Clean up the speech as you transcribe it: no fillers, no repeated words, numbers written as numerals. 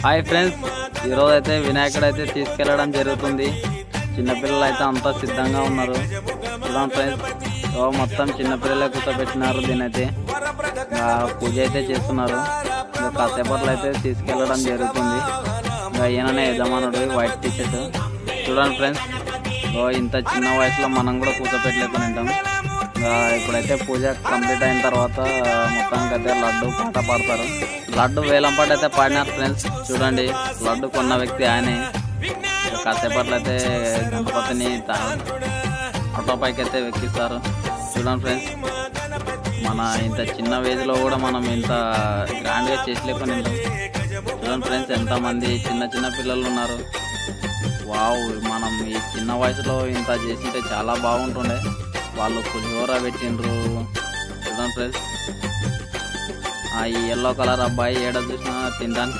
Hi friends, ఈరోజు అయితే వినాయకుడు అయితే తీసుకెళ్లడం జరుగుతుంది. చిన్నపిల్లలు అయితే అంతా సిద్ధంగా ఉన్నారు. చూడండి ఫ్రెండ్స్, మొత్తం చిన్నపిల్లలే కూర్చోబెట్టినారు. దీనైతే పూజ అయితే చేస్తున్నారు. కాసేపట్లో అయితే తీసుకెళ్లడం జరుగుతుంది. ఈయననే యజమానుడు, వైట్ టీ షర్ట్. చూడండి ఫ్రెండ్స్, ఇంత చిన్న వయసులో మనం కూడా కూర్చోపెట్టలేకొని ఉంటాం. ఇప్పుడైతే పూజ కంప్లీట్ అయిన తర్వాత మొత్తానికి అయితే లడ్డు పాట పాడతారు. లడ్డు వేలం పాట అయితే పాడినారు ఫ్రెండ్స్. చూడండి, లడ్డు కొన్న వ్యక్తి ఆయనే. కాసేపట్లో అయితే గణపతిని ఆటో పైకి అయితే ఎక్కిస్తారు. చూడండి ఫ్రెండ్స్, మన ఇంత చిన్న వేజ్లో కూడా మనం ఇంత గ్రాండ్గా చేసలేకొని ఉంటాం. చూడండి ఫ్రెండ్స్, ఎంతమంది చిన్న చిన్న పిల్లలు ఉన్నారు. వావ్, మనం ఈ చిన్న వయసులో ఇంత చేసింటే చాలా బాగుంటుండే. వాళ్ళు పులిహోర పెట్టిండ్రు. చూడండి ఫ్రెండ్స్, ఈ ఎల్లో కలర్ అబ్బాయి ఏడ చూసినా తినడానికి